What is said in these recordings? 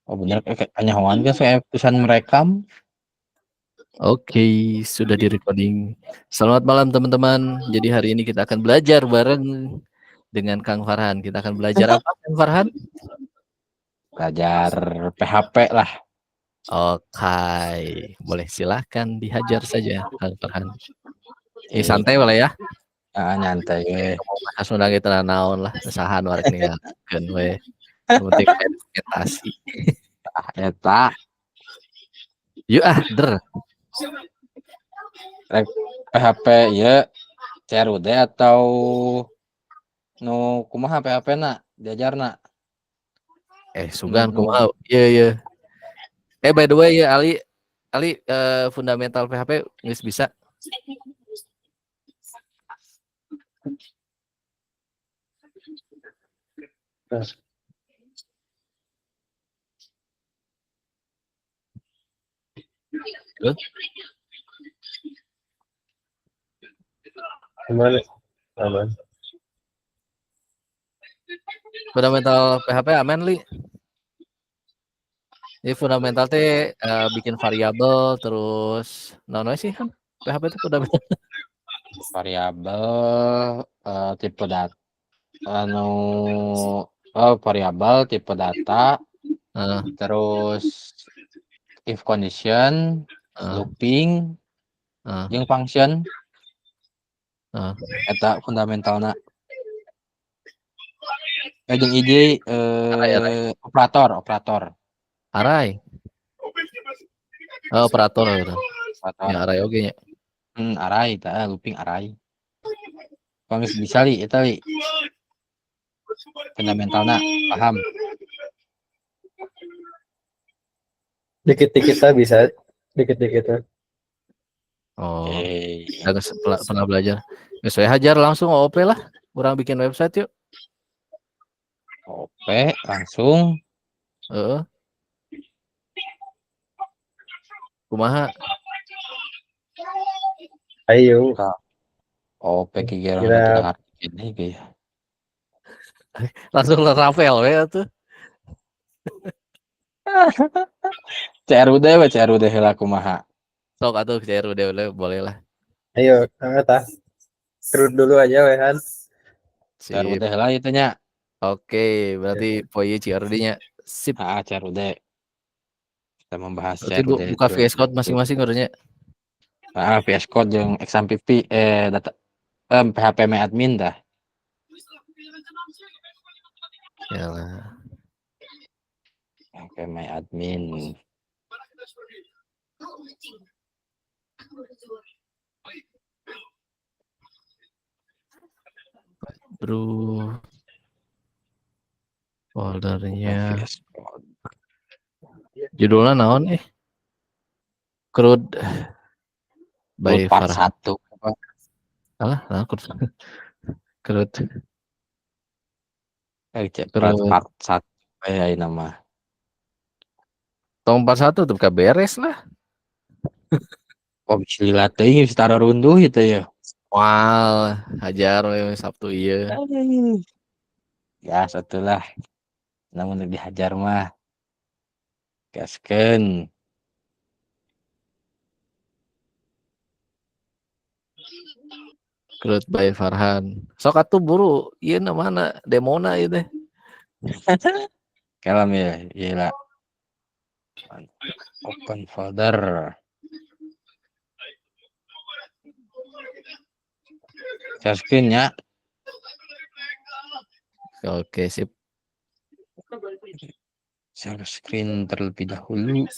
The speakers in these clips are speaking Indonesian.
Oh bener kanyahoan kan saya tulisan merekam. Oke, sudah di-recording. Selamat malam teman-teman. Jadi hari ini kita akan belajar bareng dengan Kang Farhan. Kita akan belajar apa, Kang Farhan? Belajar PHP lah. Oke, boleh silahkan dihajar saja, Kang Farhan. Ini santai boleh ya? Nyantai we. Bahas undang kita naon lah, usahaan warek ninggalkeun we. Yang penting meditasi. Eta Yuk der. rek PHP ya CRUD atau nu kumaha PHP na diajarna. Sugan kumaha? Iya. By the way ya Ali fundamental PHP geus bisa. Gimana? Aman. Fundamental PHP aman li. Jadi fundamental teh bikin variabel terus naon sih kan PHP itu fundamental. Variabel tipe data variabel tipe data terus if condition looping jeung function eta fundamentalna jeung IJ operator array operator gitu ya array oge nya array tah looping array kalau bisa li eta li fundamentalna paham Dikit-dikit bisa, dikit-dikit. Oh, pernah belajar. Ya, saya hajar langsung OP lah. Kurang bikin website yuk. OP langsung. Kumaha? Ayo. OP kira ini kayak. Langsung Rafael ya tuh. CRUD lah kumaha. Sok atuh CRUD boleh lah. Ayo, terus dulu aja wehan. CRUD lah itu nya. Oke, berarti poin CRUD-nya sip. CRUD. Kita membahas CRUD. Buka VS Code masing-masing urunya. VS Code yang XAMPP data PHP MyAdmin dah. Yalah. PHP MyAdmin. Bro. Foldernya. Judulnya naon CRUD by part 1. Alah, CRUD. Part 1 kayak nama. Tong 41 tuh beres lah. Oh, bisa dilatih setara runduh itu ya. Wah, hajar Sabtu iya. Ya, satulah. Namun dihajar mah. Gaskeun. CRUD by Farhan. Sok atuh buru, ieu mana demona ieu teh. Kalam ya, iyalah. Open folder. Share screen ya. Oke, sip. Share screen terlebih dahulu.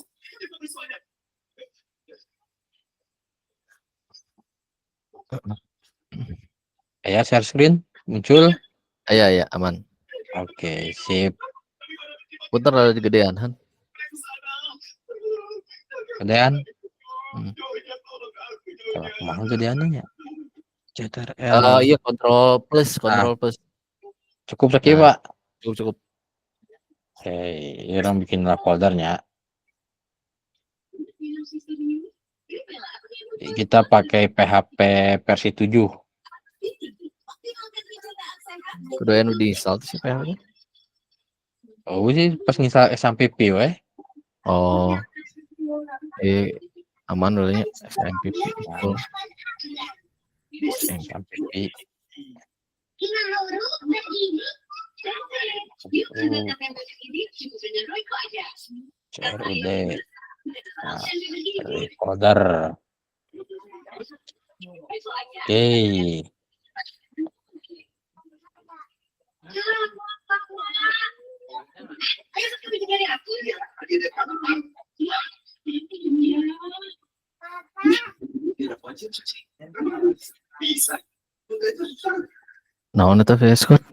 Ya, share screen muncul. Ya, aman. Oke, sip. Putar ada gedean, Han. Gedean. Kalau mau gedeannya ya. CTRL. Iya, control plus. Cukup sekali, Pak. Cukup. Oke, orang bikin foldernya. Kita pakai PHP versi 7. Kudu anu di install sih PHP. Oh sih pas nginstal XAMPP weh. Oh, aman dulu nya XAMPP full. XAMPP. CRUD. Nah, recorder. Oke. Naon eta VS Code?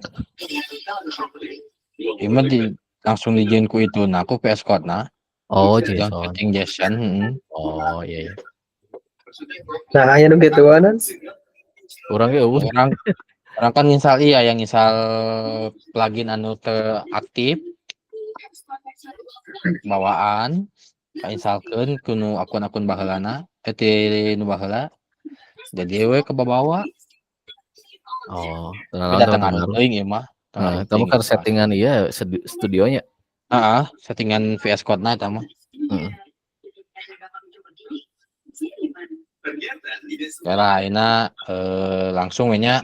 Ini langsung dijieun ku itu nah aku VS Code nah. Oh, Yang JSON. setting JSON. Oh, iya. Nah, aya nu gituanan. Urang ge eueuh. Orang kan nginstal yang nginstal plugin anu teu aktif bawaan kainstalkeun kuno akun-akun baheulana ti nu baheula jadi we ke bawa Oh, tapi datang anu teuing ieu mah kamu kan settingan iya studionya. Settingan VS Code na eta mah. Kira ayeuna langsung we nya.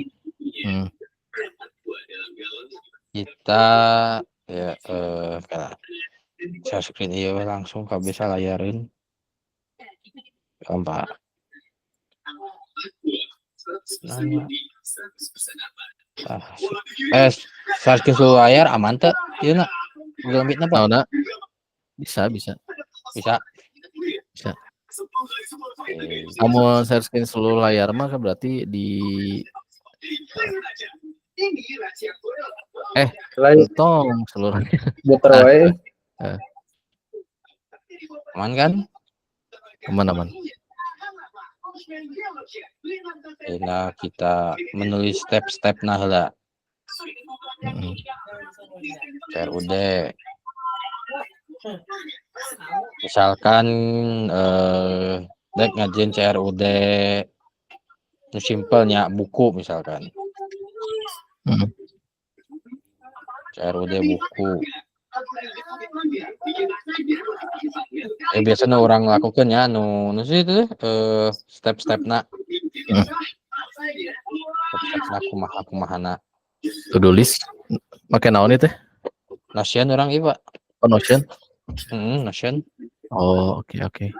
Kita ya share screen ieu langsung ka bisa layareun. Gampang. Share screen seluruh layar aman teu? Ieu na. Google Meet na, Pak. Naona? Bisa. Kamu share screen seluruh layar mah kan berarti di tong seluruh muter wae. Aman kan? Aman. Nah, kita menulis step-step nah heula. CRUD. Misalkan dek ngajin CRUD nu simpelnya buku misalkan. CRUD buku. Biasanya orang lakukan ya nu sih itu step-stepna. Step-stepna kumahana. To-do list pakai naon itu? Notion orang ieu, Pak. Oh, Notion. Notion. Oh, oke.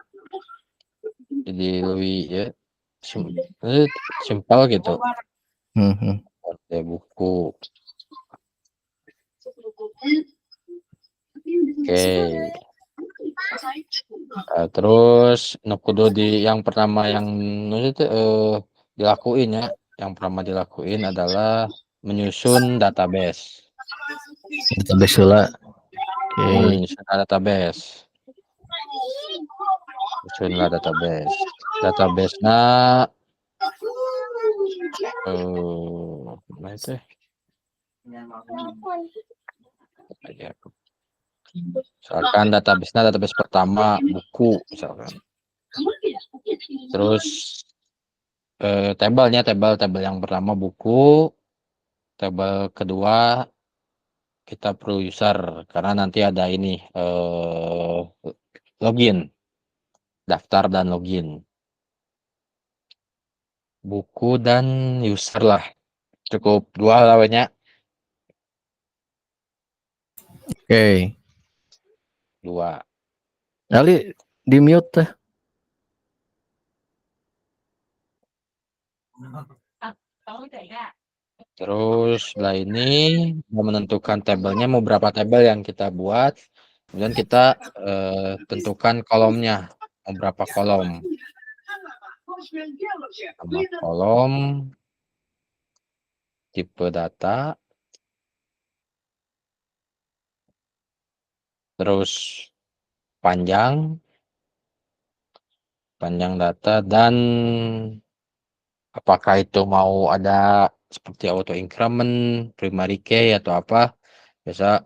Jadi lebih ya simpel gitu. Buku. Oke. Terus kudu yang pertama yang itu dilakuin ya. Yang pertama dilakuin adalah menyusun database. Database heula. Menyusun database. Susunlah database. Database-na mana itu? Misalkan database pertama buku misalkan. Terus tabel yang pertama buku, tabel kedua kita perlu user karena nanti ada ini login, daftar dan login. Buku dan user lah, cukup 2 lawannya. Oke. 2. Kali di mute teh. Terus setelah ini mau menentukan tabelnya mau berapa tabel yang kita buat, kemudian kita tentukan kolomnya mau berapa kolom. Nama kolom, tipe data, terus panjang data, dan apakah itu mau ada seperti auto increment, primary key atau apa, biasa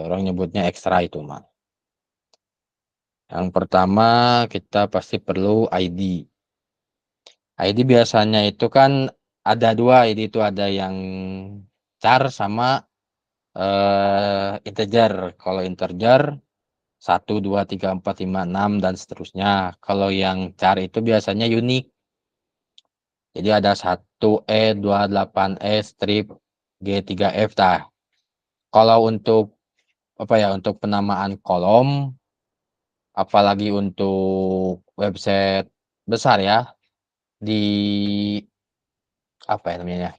orang nyebutnya ekstra itu mah. Yang pertama kita pasti perlu ID. ID biasanya itu kan ada 2 ID itu, ada yang char sama integer. Kalau integer 1, 2, 3, 4, 5, 6 dan seterusnya. Kalau yang char itu biasanya unik. Jadi ada 1E, 28E, strip, G3F. Kalau untuk untuk penamaan kolom, apalagi untuk website besar ya, di apa ya namanya?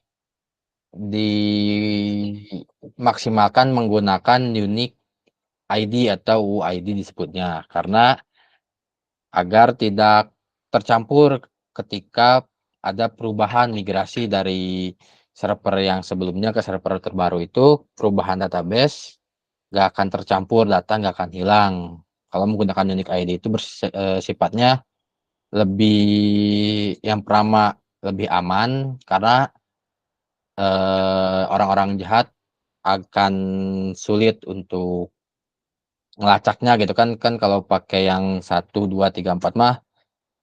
Dimaksimalkan menggunakan unique ID atau UID disebutnya, karena agar tidak tercampur ketika ada perubahan migrasi dari server yang sebelumnya ke server terbaru itu, perubahan database nggak akan tercampur, data nggak akan hilang. Kalau menggunakan unique ID itu sifatnya yang pertama lebih aman karena orang-orang jahat akan sulit untuk ngelacaknya gitu kan. Kan kalau pakai yang 1, 2, 3, 4 mah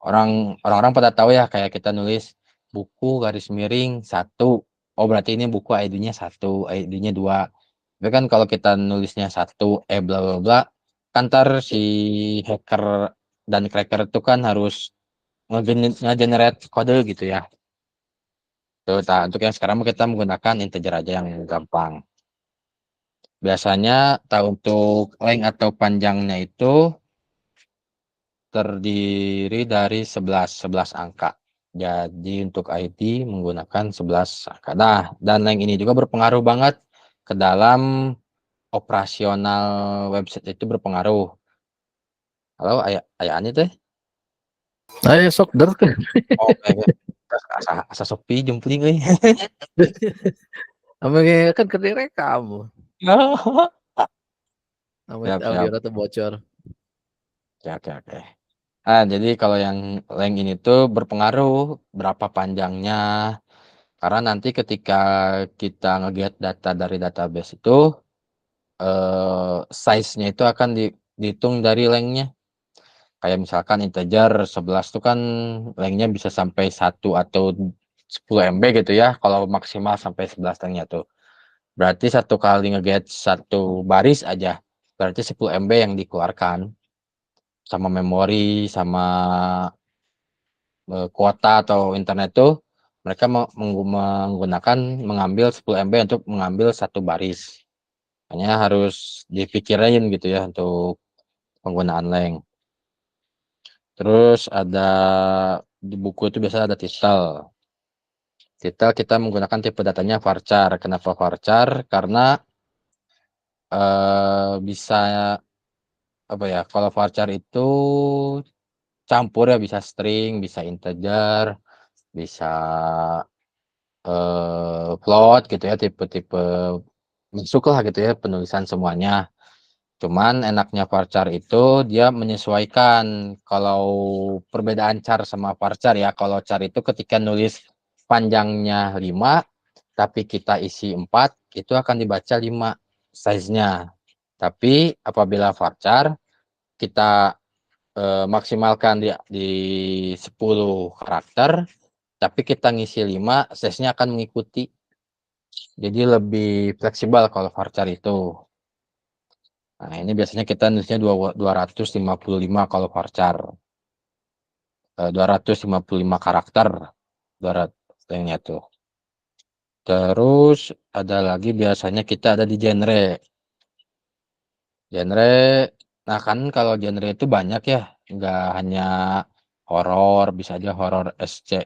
orang-orang pada tahu ya, kayak kita nulis buku garis miring 1, oh berarti ini buku ID-nya 1, ID-nya 2. Tapi kan kalau kita nulisnya 1, bla bla bla, kan ntar si hacker dan cracker itu kan harus nge-generate kode gitu ya. Tuh, untuk yang sekarang kita menggunakan integer aja yang gampang. Biasanya untuk length atau panjangnya itu terdiri dari 11 angka. Jadi untuk ID menggunakan 11 angka. Nah, dan length ini juga berpengaruh banget ke dalam operasional website, itu berpengaruh. Halo, ayah teh? Ayo sok der ke. Oh, asa sepi jempling euy. Ameng kan direkam. Siap, Amit audio siap. rata bocor. Oke. Nah, jadi kalau yang length ini tuh berpengaruh berapa panjangnya. Karena nanti ketika kita nge-get data dari database itu, size-nya itu akan dihitung dari length-nya. Kayak misalkan integer 11 tuh kan length-nya bisa sampai 1 atau 10 MB gitu ya, kalau maksimal sampai 11 length-nya tuh. Berarti satu kali nge-get satu baris aja, berarti 10 MB yang dikeluarkan. Sama memori, sama kuota atau internet tuh, mereka mengambil 10 MB untuk mengambil satu baris. Hanya harus dipikirin gitu ya untuk penggunaan length. Terus ada di buku itu biasanya ada titel. Titel kita menggunakan tipe datanya varchar. Kenapa varchar? Karena bisa kalau varchar itu campur ya, bisa string, bisa integer, bisa float gitu ya, tipe-tipe masuk lah gitu ya penulisan semuanya. Cuman enaknya varchar itu dia menyesuaikan. Kalau perbedaan char sama varchar ya, kalau char itu ketika nulis panjangnya 5 tapi kita isi 4, itu akan dibaca 5 size-nya. Tapi apabila varchar kita maksimalkan di 10 karakter tapi kita ngisi 5, size-nya akan mengikuti. Jadi lebih fleksibel kalau varchar itu. Nah, ini biasanya kita nulisnya 255 kalau varchar. 255 karakter 200-nya tuh. Terus ada lagi biasanya kita ada di genre. Genre, nah kan kalau genre itu banyak ya, nggak hanya horor, bisa aja horor SC,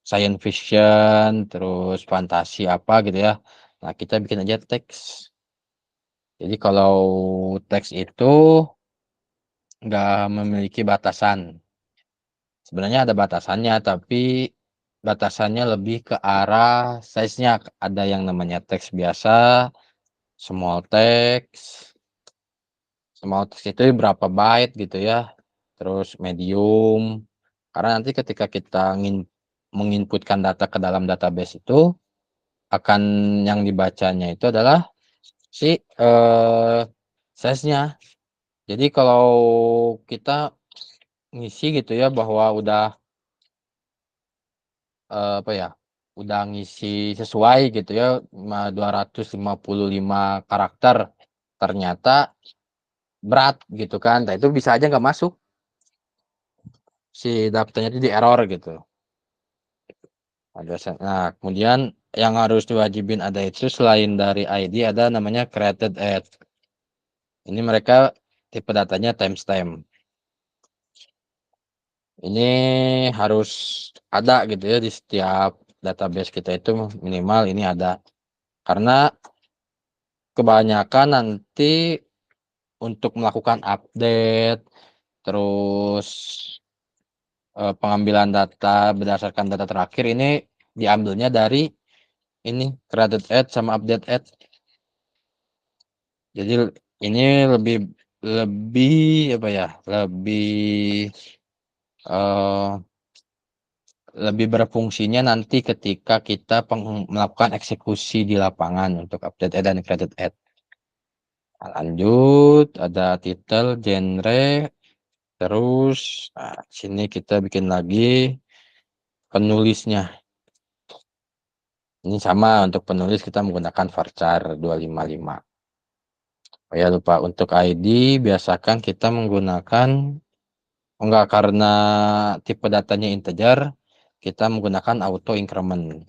science fiction, terus fantasi apa gitu ya. Nah, kita bikin aja teks. Jadi kalau teks itu nggak memiliki batasan. Sebenarnya ada batasannya, tapi batasannya lebih ke arah size-nya. Ada yang namanya teks biasa, small text. Small text itu berapa byte gitu ya. Terus medium. Karena nanti ketika kita menginputkan data ke dalam database itu, akan yang dibacanya itu adalah si size-nya. Jadi kalau kita ngisi gitu ya bahwa udah udah ngisi sesuai gitu ya 255 karakter, ternyata berat gitu kan. Nah, itu bisa aja nggak masuk. Si daftarnya itu di error gitu. Nah, kemudian yang harus diwajibin ada itu selain dari ID ada namanya created at. Ini mereka tipe datanya timestamp. Ini harus ada gitu ya di setiap database kita itu minimal ini ada. Karena kebanyakan nanti untuk melakukan update, terus pengambilan data berdasarkan data terakhir ini diambilnya dari ini created at sama update at. Jadi ini lebih apa ya? Lebih berfungsinya nanti ketika kita melakukan eksekusi di lapangan untuk update ad dan created ad. Lanjut, ada title, genre, terus sini kita bikin lagi penulisnya. Ini sama untuk penulis kita menggunakan varchar 255. Oh ya lupa untuk ID biasakan kita menggunakan enggak karena tipe datanya integer kita menggunakan auto increment.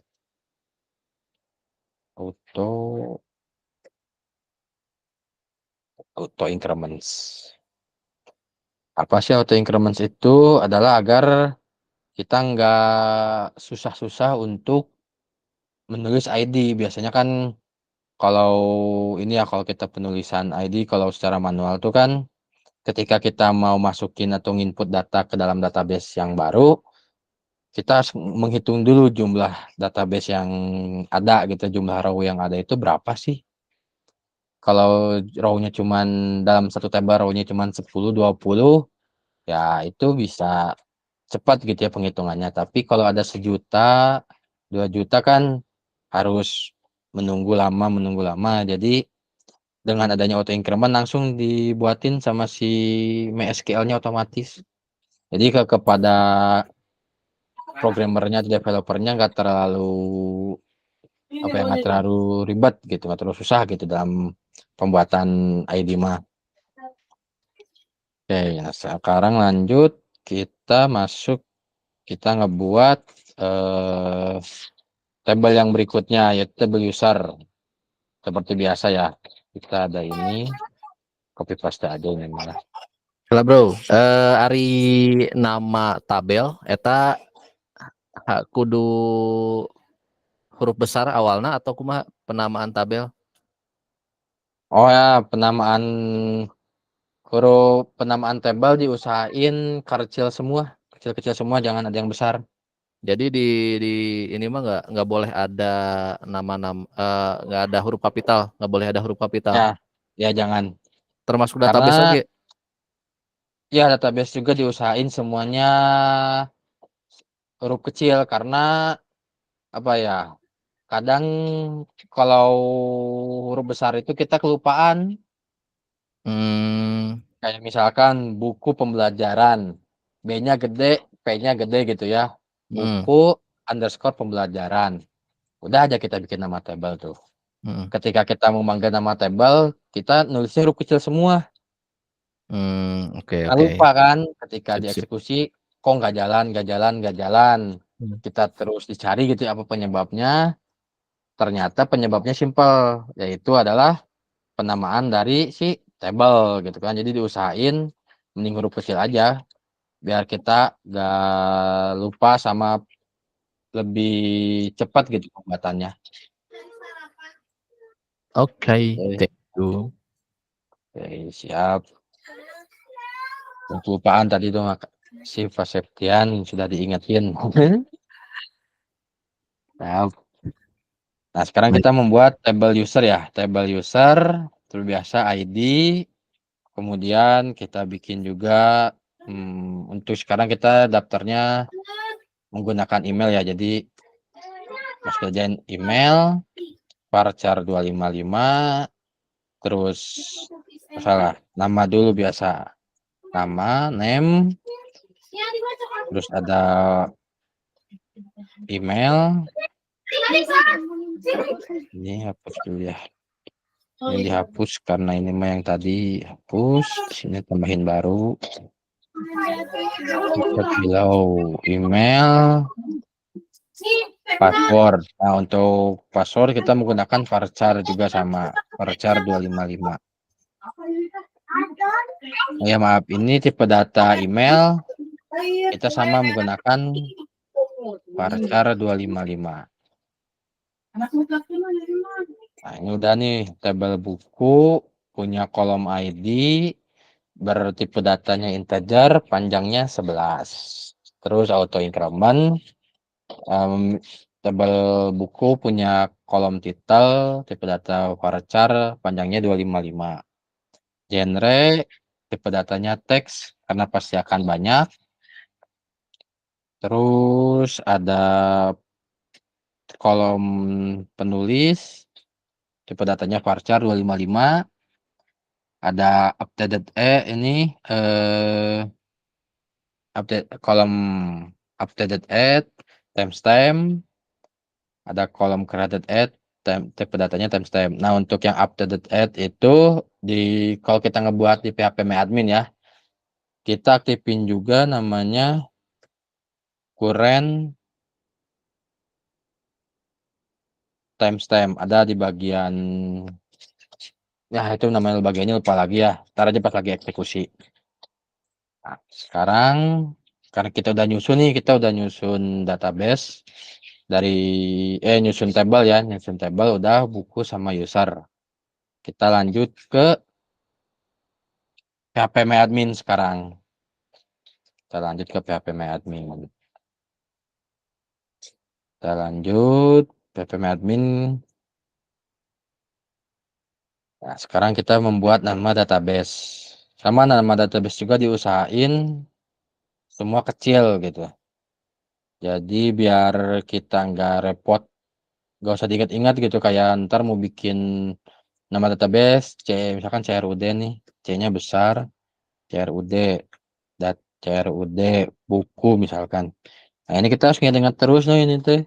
Auto increments. Apa sih auto increments itu? Adalah agar kita nggak susah-susah untuk menulis ID. Biasanya kan kalau ini ya kalau kita penulisan ID kalau secara manual tuh kan ketika kita mau masukin atau input data ke dalam database yang baru, kita harus menghitung dulu jumlah database yang ada gitu, jumlah row yang ada itu berapa sih? Kalau row-nya cuman dalam satu table row-nya cuman 10, 20, ya itu bisa cepat gitu ya penghitungannya. Tapi kalau ada 1.000.000, 2 juta kan harus menunggu lama. Jadi dengan adanya auto increment langsung dibuatin sama si MySQL-nya otomatis. Jadi kepada programmernya atau developernya nggak terlalu nggak terlalu ribet gitu, nggak terlalu susah gitu dalam pembuatan ID mah. Oke, nah sekarang lanjut kita ngebuat tabel yang berikutnya yaitu tabel user. Seperti biasa ya, kita ada ini copy paste aja ini malah. Lah bro, ari nama tabel eta kudu huruf besar awalnya atau kumaha penamaan tabel? Oh ya, penamaan tabel diusahain kecil-kecil semua, jangan ada yang besar. Jadi di ini mah nggak boleh ada nama-nama nggak ada huruf kapital, nggak boleh ada huruf kapital. Ya jangan. Termasuk Karena database lagi. ya database juga diusahain semuanya huruf kecil karena apa ya? Kadang kalau huruf besar itu kita kelupaan. Kayak misalkan buku pembelajaran, B-nya gede, P-nya gede gitu ya. Buku underscore pembelajaran. Udah aja kita bikin nama tabel tuh. Ketika kita memanggil nama tabel, kita nulisnya huruf kecil semua. Oke. Lupa kan ketika Sip. dieksekusi, kok nggak jalan. Kita terus dicari gitu ya apa penyebabnya. Ternyata penyebabnya simpel, yaitu adalah penamaan dari si tabel gitu kan. Jadi diusahain mending huruf kecil aja biar kita gak lupa sama lebih cepat gitu pembuatannya. Oke, thank you. Oke, siap. Kelupaan tadi tuh si Pak Septian sudah diingetin. Nah, sekarang kita membuat table user ya. Table user, seperti biasa ID. Kemudian kita bikin juga untuk sekarang kita daftarnya menggunakan email ya. Jadi masuk aja email varchar 255 terus salah nama dulu biasa. Nama, name, terus ada email, Ini hapus dulu ya. Ini dihapus karena ini mah yang tadi hapus. Sini tambahin baru. Kita pilih email, password. Nah, untuk password kita menggunakan varchar juga sama. Varchar 255. Oh ya maaf, ini tipe data email kita sama menggunakan varchar 255. Nah, ini udah nih tabel buku punya kolom ID bertipe datanya integer, panjangnya 11. Terus auto increment. Tabel buku punya kolom title tipe data varchar panjangnya 255. Genre tipe datanya teks karena pasti akan banyak. Terus ada kolom penulis tipe datanya varchar 255. Ada updated ini update kolom updated timestamp. Ada kolom created tipe datanya timestamp. Nah, untuk yang updated itu kalau kita ngebuat di PHP admin ya, kita aktifin juga namanya current timestamp. Ada di bagian ya itu namanya bagiannya lupa lagi ya. Ntar aja pas lagi eksekusi. Nah, sekarang karena kita udah nyusun database dari nyusun table ya, udah buku sama user. Kita lanjut ke PHP admin sekarang. Kita lanjut ke PHP admin. Kita lanjut PHP admin. Nah, sekarang kita membuat nama database. Sama nama database juga diusahain semua kecil gitu. Jadi biar kita nggak repot, nggak usah diingat-ingat gitu kayak ntar mau bikin nama database misalkan CRUD nih, C-nya besar, CRUD, CRUD buku misalkan. Nah, ini kita harus ingat-ingat terus nih ini tuh.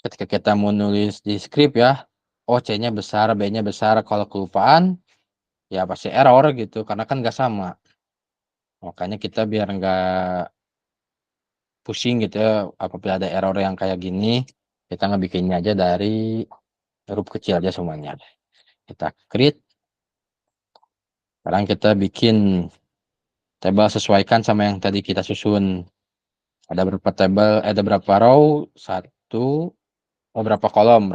Ketika kita mau nulis di script ya, oh C-nya besar, B-nya besar. Kalau kelupaan, ya pasti error gitu, karena kan nggak sama. Makanya kita biar nggak pusing gitu ya, apabila ada error yang kayak gini, kita ngebikinnya aja dari huruf kecil aja semuanya. Kita create. Sekarang kita bikin table sesuaikan sama yang tadi kita susun. Ada berapa table, ada berapa row? Berapa kolom?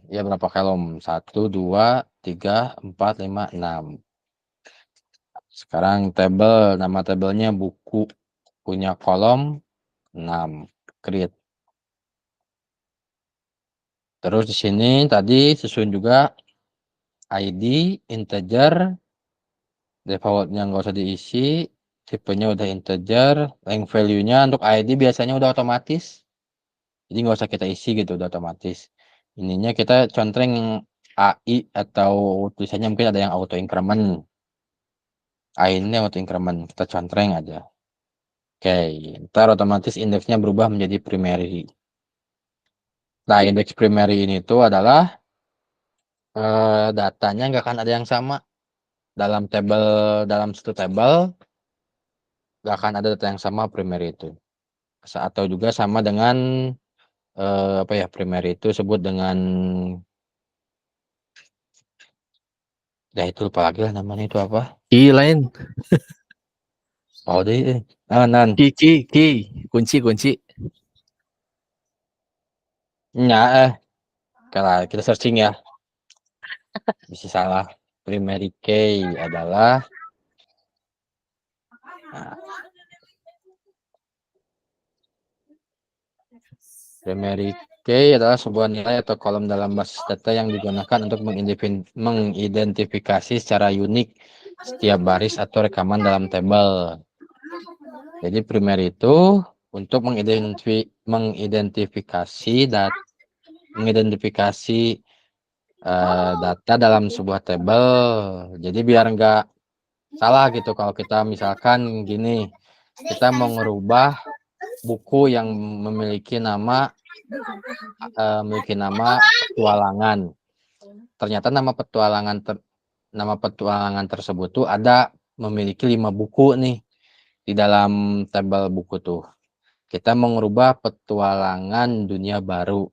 Ya berapa kolom? 1, 2, 3, 4, 5, 6. Sekarang nama tabelnya buku punya kolom 6. Create. Terus di sini tadi susun juga ID integer, defaultnya nggak usah diisi, tipenya udah integer, length value-nya untuk ID biasanya udah otomatis. Jadi nggak usah kita isi gitu, udah otomatis. Ininya kita contreng AI atau tulisannya mungkin ada yang auto increment. AI ini auto increment, kita contreng aja. Oke, ntar otomatis indeksnya berubah menjadi primary. Nah, indeks primary ini tuh adalah datanya nggak akan ada yang sama dalam satu table nggak akan ada data yang sama primary itu. Atau juga sama dengan primary itu sebut dengan itu lupa lagi lah namanya itu apa. Lain. Oh deh. Nan. Kunci. Kalau kita searching ya. Bisa salah. Primary key adalah primary key adalah sebuah nilai atau kolom dalam basis data yang digunakan untuk mengidentifikasi secara unik setiap baris atau rekaman dalam tabel. Jadi primary itu untuk mengidentifikasi data dalam sebuah tabel. Jadi biar nggak salah gitu kalau kita misalkan gini, kita mau ngerubah buku yang memiliki nama petualangan. Ternyata nama petualangan tersebut tuh ada memiliki 5 buku nih di dalam tabel buku tuh. Kita mengubah petualangan dunia baru.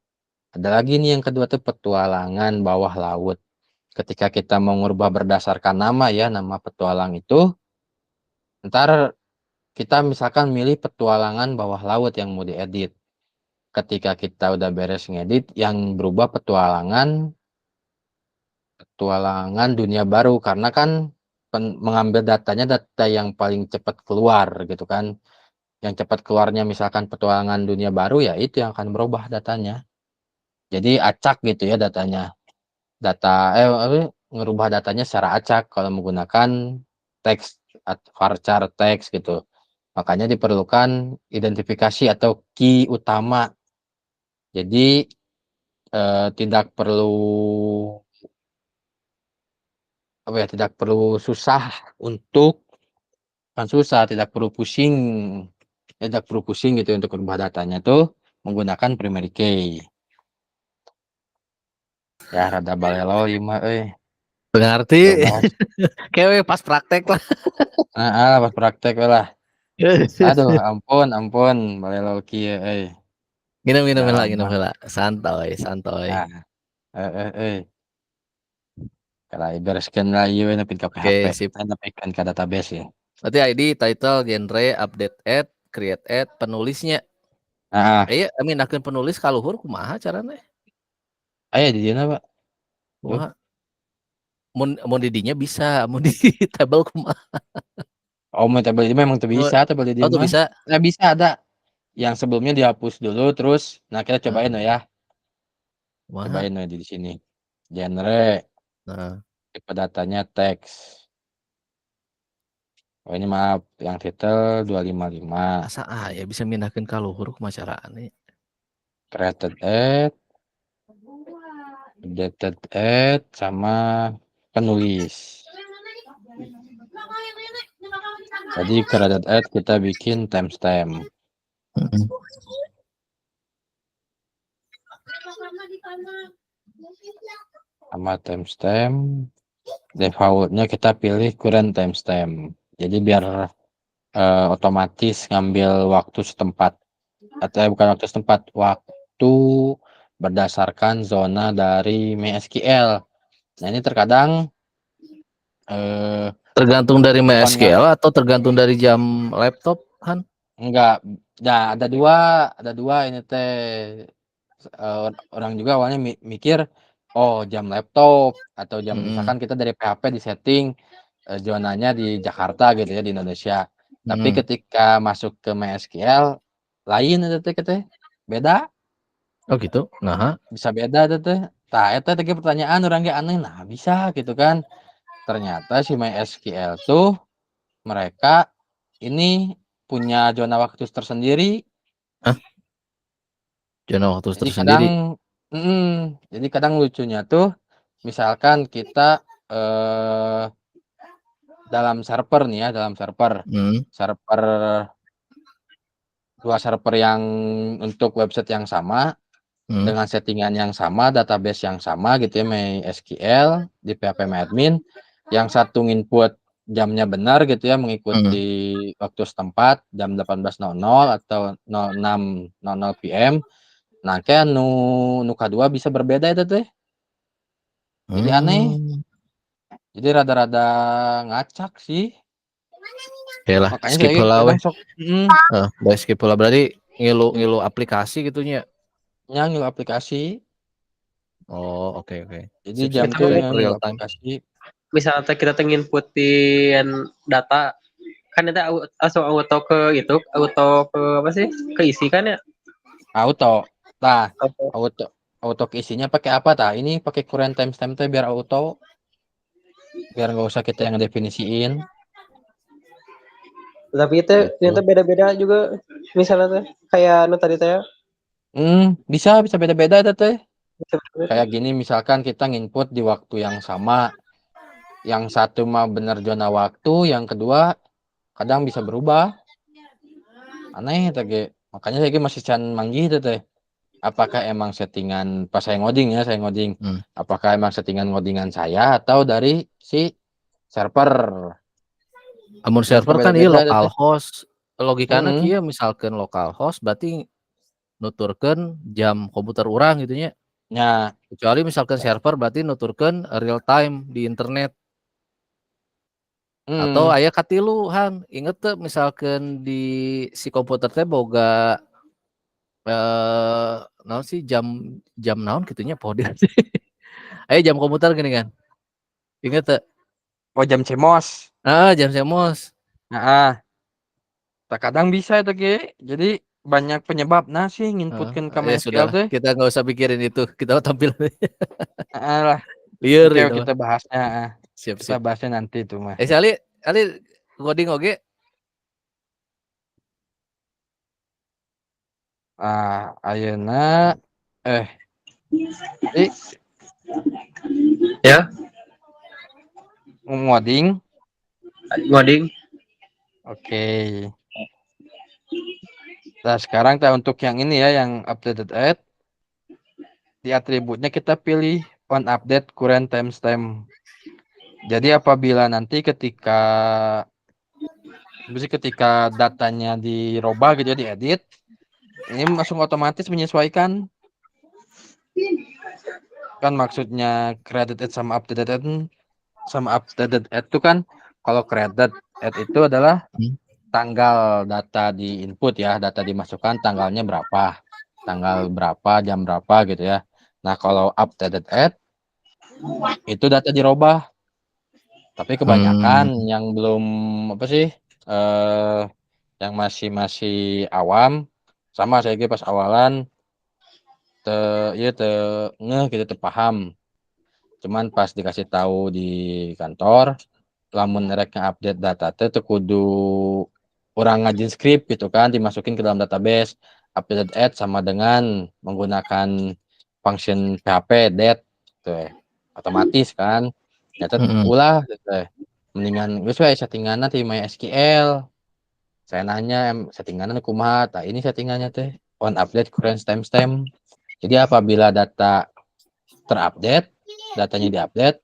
Ada lagi nih yang kedua tuh petualangan bawah laut. Ketika kita mengubah berdasarkan nama ya, nama petualang itu, ntar kita misalkan milih petualangan bawah laut yang mau diedit. Ketika kita udah beres ngedit, yang berubah petualangan dunia baru, karena kan mengambil datanya data yang paling cepat keluar gitu kan. Yang cepat keluarnya misalkan petualangan dunia baru ya itu yang akan berubah datanya. Jadi acak gitu ya datanya. Ngerubah datanya secara acak kalau menggunakan teks varchar teks gitu. Makanya diperlukan identifikasi atau key utama. Jadi tidak perlu tidak perlu susah untuk tidak perlu pusing gitu untuk merubah datanya tuh menggunakan primary key. Ya rada balelo ieu mah Berarti Coba. kayak pas praktek lah. Pas praktek we lah. Aduh, ampun balelo kieu Minum Dalam heula. Santai. Kalau bereskeun lah ieu nepi ka PHP, Oke, sip. nepikeun ka database ya. Berarti ID, title, genre, update add, create add, penulisnya. Mindahkeun penulis ka luhur kumaha carana? Aya di dieu Pak. Kumaha? Mun di dinya bisa, mun di tabel kumaha? Oh, mau tabel ini memang tuh bisa, tabel di dieu Oh, tuh mah. bisa. Nah, bisa ada. Yang sebelumnya dihapus dulu terus kita cobain ya. Kumaha? Cobain di sini. Genre, Nah, tipe datanya teks. Oh, ini maaf, yang title 255. asa aya bisa mindahkeun ka luhur kumaha carana? Created add, updated add, sama penulis. Jadi created add kita bikin timestamp. Sama timestamp, defaultnya kita pilih current timestamp. Jadi biar otomatis ngambil waktu setempat. Atau bukan waktu setempat, waktu berdasarkan zona dari MySQL. Nah ini terkadang tergantung dari bukan MySQL atau tergantung dari jam laptop kan? enggak. Nah, ada dua ini teh. Orang juga awalnya mikir jam laptop atau jam misalkan kita dari PHP di setting zonanya di Jakarta gitu ya, di Indonesia. Tapi ketika masuk ke MySQL lain itu teh beda. Oh gitu. Nah, Bisa beda itu teh. Tah eta teh pertanyaan orang ge aneh, nah bisa gitu kan. Ternyata si MySQL tuh mereka ini punya zona waktu tersendiri. Zona waktu Jadi tersendiri. Jadi kadang lucunya tuh misalkan kita dalam server nih ya, server dua server yang untuk website yang sama dengan settingan yang sama, database yang sama gitu ya, MySQL di PHP MyAdmin. Yang satu input jamnya benar gitu ya, mengikuti waktu setempat jam 18.00 atau 06.00 PM. Nah, kayak nu kedua bisa berbeda itu teh. Jadi aneh. Jadi rada-rada ngacak sih. Yalah, Makanya skip saya heula we. kadang sok Skip heula berarti ngilu aplikasi gitunya. nyanyi aplikasi. Oh, oke. Jadi Sip, jam Itu tuh mungkin real nyanyi time. aplikasi. misalnya kita inputin data kan itu langsung auto ke apa sih keisi kan ya Auto. Nah, auto keisinya pakai apa tah? Ini pakai current timestamp teh biar auto. Biar nggak usah kita yang definisiin. tapi itu Gitu. ternyata beda-beda juga misalnya tuh kayak nu tadi teh Bisa beda-beda itu teh. Kayak gini misalkan kita nginput di waktu yang sama. Yang satu mah bener zona waktu, yang kedua kadang bisa berubah. Aneh teh. Makanya saya masih can manggih itu teh. Apakah emang settingan pas saya ngoding ya, apakah emang settingan ngodingan saya atau dari si server? Amun Lihat server kan ieu beda-beda itu teh. localhost. Logikana Mm-mm. kieu misalkeun localhost berarti nuturkeun jam komputer urang gitu nya. Ya, Kecuali misalkan server berarti nuturkeun real time di internet. Atau mm. aya katilu Han, inget teu misalkeun di si komputer teh boga naon sih jam jam naon kitu nya poho dia. Aya jam komputer gini kan. Inget teu? Oh jam CMOS. Jam CMOS. Nah, terkadang bisa itu Ki. Jadi banyak penyebabnya sih nginputkeun ke Ya MySQL sudahlah, teh. kita nggak usah pikirin itu. Kita tampil Lah, liar oke itu mah. kita bahasnya. Siap Kita siap. bahasnya nanti itu mah. Si Ali ngoding oge. Ayeuna jadi Ya, ngoding. ngoding. Oke. Nah, sekarang untuk yang ini ya, yang updated add, di atributnya kita pilih on update current timestamp. Jadi apabila nanti ketika datanya dirubah gitu ya, diedit, ini langsung otomatis menyesuaikan. Kan maksudnya created add sama updated add itu kan, kalau created add itu adalah tanggal data di input ya, data dimasukkan tanggalnya berapa, tanggal berapa, jam berapa gitu ya. Nah, kalau updated add itu data dirubah, tapi kebanyakan yang belum apa sih, yang masih awam, sama saya kira pas awalan ngeh gitu paham. Cuman pas dikasih tahu di kantor, lamun rek update data teh kudu orang ngajin script gitu kan, dimasukin ke dalam database. Updated add sama dengan menggunakan function PHP that gitu ya. Otomatis kan. Nyata ulah gitu ya. Mendingan geus we settinganna ti MySQL. Saya nanya settingannya kumaha? Tah ini settingannya teh on update current timestamp. Jadi apabila datanya diupdate,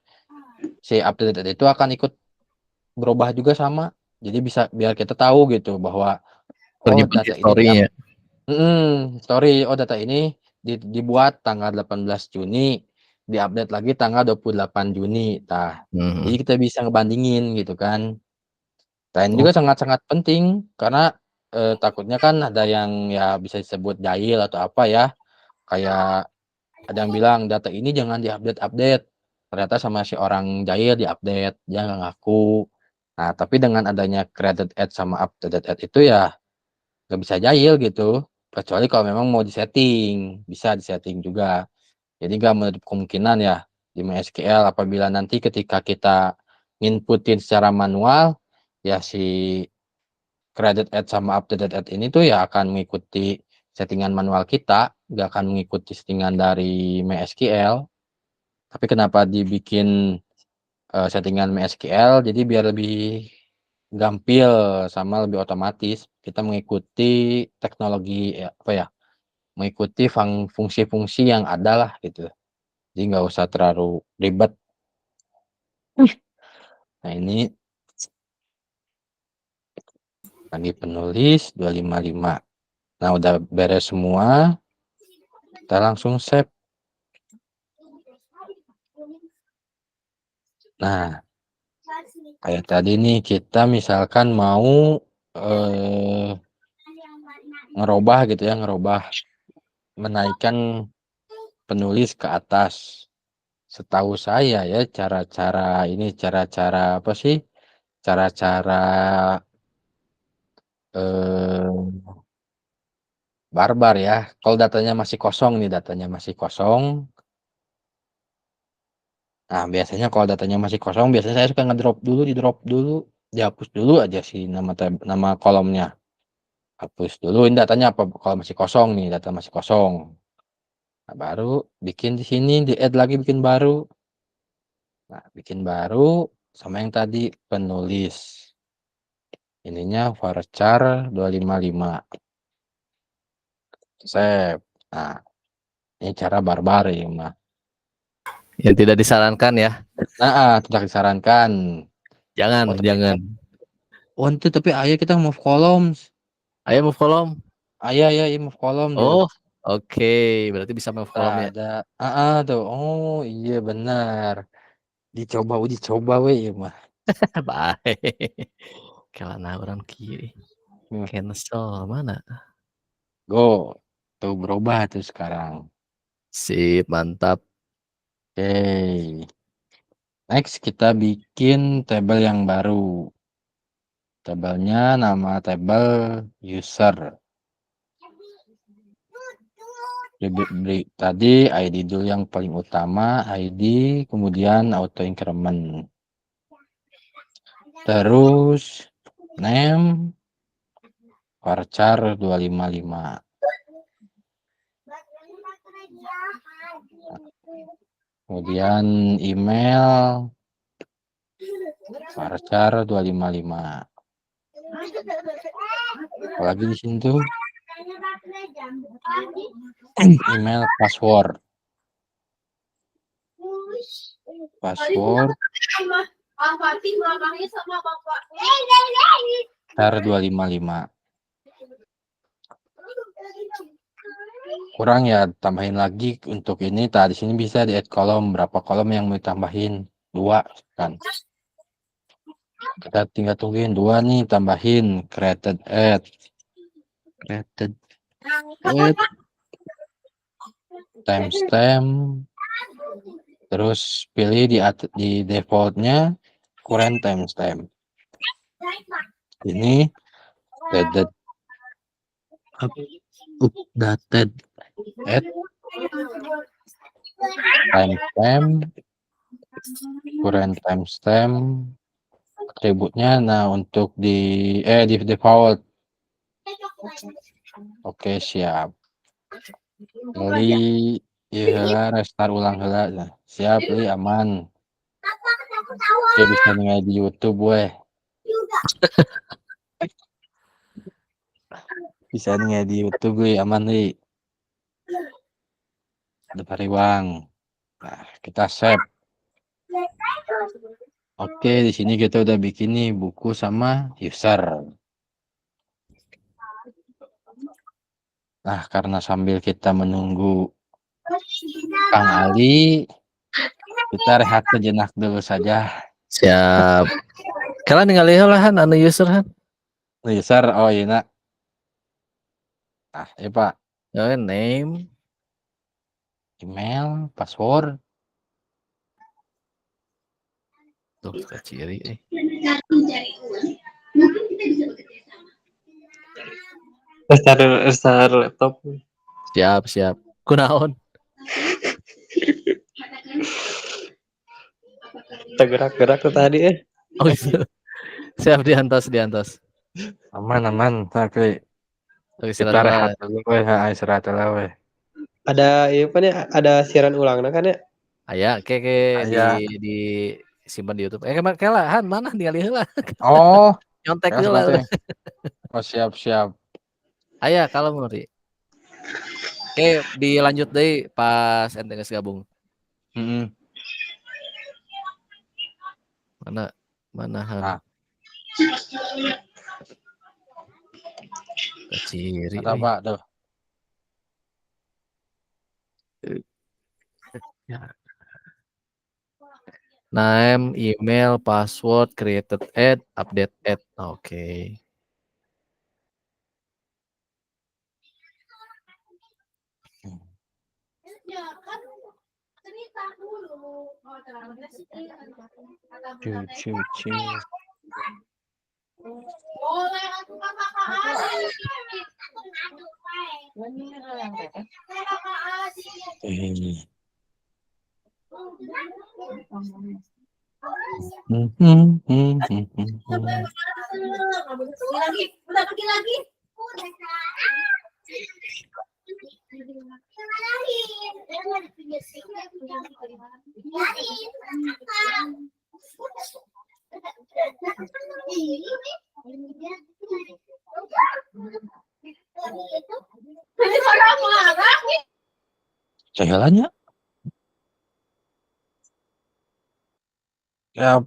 si update itu akan ikut berubah juga sama. Jadi bisa biar kita tahu gitu bahwa Ternyimpan data ini historinya. data ini dibuat tanggal 18 Juni, diupdate lagi tanggal 28 Juni. Jadi kita bisa ngebandingin gitu kan. Dan juga sangat-sangat penting karena takutnya kan ada yang ya bisa disebut jahil atau apa ya. Kayak ada yang bilang data ini jangan diupdate-update. Ternyata sama si orang jahil diupdate, dia nggak ngaku. Nah, tapi dengan adanya created add sama updated add itu ya nggak bisa jahil gitu. Kecuali kalau memang mau disetting, bisa disetting juga. Jadi nggak menutup kemungkinan ya di MySQL apabila nanti ketika kita inputin secara manual, ya si created add sama updated add ini tuh ya akan mengikuti settingan manual kita, nggak akan mengikuti settingan dari MySQL. Tapi kenapa dibikin settingan MySQL? Jadi biar lebih gampil sama lebih otomatis. Kita mengikuti teknologi apa ya? Mengikuti fungsi-fungsi yang ada lah gitu. Jadi nggak usah terlalu ribet. Nah ini lagi penulis 255. Nah udah beres semua. Kita langsung save. Nah kayak tadi nih kita misalkan mau ngerubah gitu ya, menaikkan penulis ke atas. Setahu saya ya cara-cara apa sih? Cara-cara barbar ya. Kalau datanya masih kosong nih, Nah, biasanya kalau datanya masih kosong, biasanya saya suka di-drop dulu, dihapus dulu aja sih nama kolomnya. Hapus dulu ini datanya apa kalau masih kosong nih, data masih kosong. Nah, baru bikin di sini, di-add lagi bikin baru. Nah, bikin baru sama yang tadi penulis. Ininya varchar 255. save. Nah, ini cara barbar ya mah. Yang tidak disarankan ya. Nah, tidak disarankan. Jangan, Oh, jangan. Oh, itu tapi ayah kita move columns. Ayo move kolom. Ayah ya, move column tuh. Oh, oke. Berarti bisa move kolom ya. Ada. Tuh. Oh, iya benar. Uji coba we ya mah. Baik. Kelana orang kiri. Cancel mana? Go. Tuh berubah tuh sekarang. Sip, mantap. Oke. Next kita bikin tabel yang baru. Tabelnya nama tabel user. Tadi ID dulu yang paling utama, ID, kemudian auto increment. Terus name varchar 255. Kemudian email varchar 255. Apalagi di sini tuh email password var 255. Kurang ya, tambahin lagi untuk ini. Di sini bisa di add kolom, berapa kolom yang mau ditambahin? 2 kan. Kita tinggal tungguin 2 nih, tambahin created add timestamp, terus pilih di defaultnya current timestamp. Ini updated add timestamp, current timestamp, atributnya. Nah, untuk di default. Oke, siap. Beli restart ulang heula. Nah, siap, beli aman. Oke, bisa ningali di YouTube weh. Bisa ningali di YouTube weh, aman nih. Ada pariwang. Nah, kita save. Oke, di sini kita udah bikin nih buku sama user. Nah, karena sambil kita menunggu Kang Ali, kita rehat sejenak dulu saja. Siap. Kalian tinggal lihat lah anu user han. User, oh iya nak. Ya Pak. Name, Email, password. tuh kita ciri. Restart laptop. Siap. Kunaon? Tergerak-gerak tuh tadi Oh gitu. Siap diantos. Aman. Oke. Kita rehat dulu weh, istirahat dulu weh. Ada apa nih? Ada siaran ulang kan ya? Aya di simpan di YouTube. Kela han mana ningali heula. Oh, Nyontek ya heula. seperti. Oh, siap. Aya kalau menurut. Oke, dilanjut deh pas ente geus gabung. Mana han? Nah. Ciri. Ada Pak tuh. Name, email, password, created add, update add. Oke. Cuci. Jalannya ya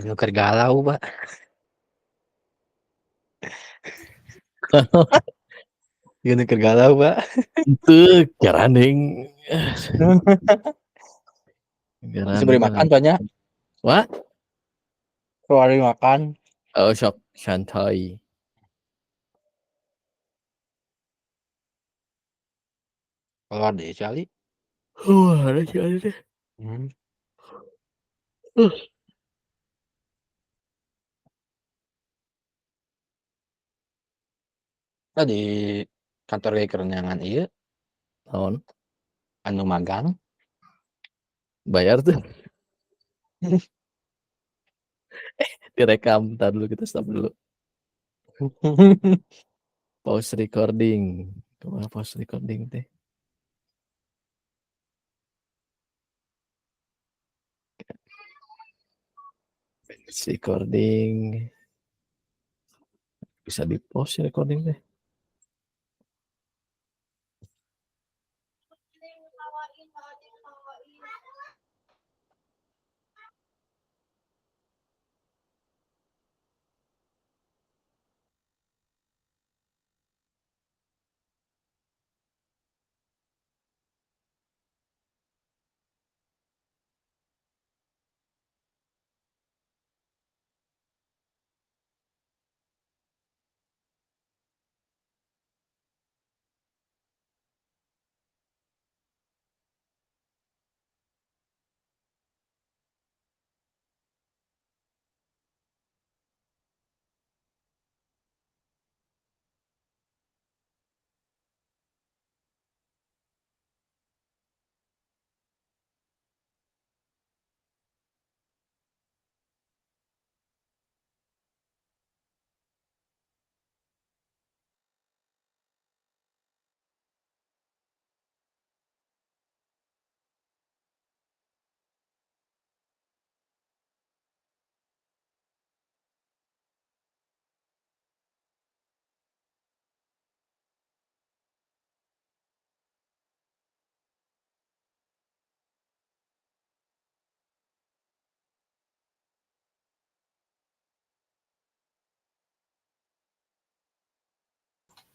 nuker galau, Pak. Nuker galau, Pak. Itu garandeng. Bisa beri makan banyak. What? Keluarin makan. Oh, sok santai. Keluar deh sekali. Ada sih ada deh. Hmm. Nah, di kantor kerenyangan iya Naon? anu magang. Bayar tuh. Direkam. Ntar dulu kita stop dulu. Pause recording. Kemana pause recording teh? Recording. Bisa di pause recording teh.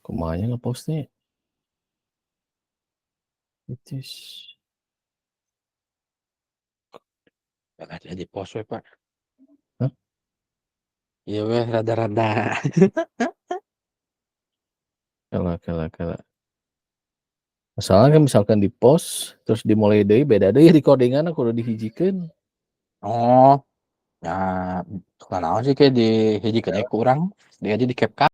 Kumanya ngepostnya. Itis. Ada di post we, Pak. Hah? Iya weh, rada-rada. Kala. Masalah kan misalkan di post terus dimulai deui beda deui recordingan kudu dihijikeun. Oh, ya, kenapa sih kayak dihijikeun ku urang, dia aja di CapCut.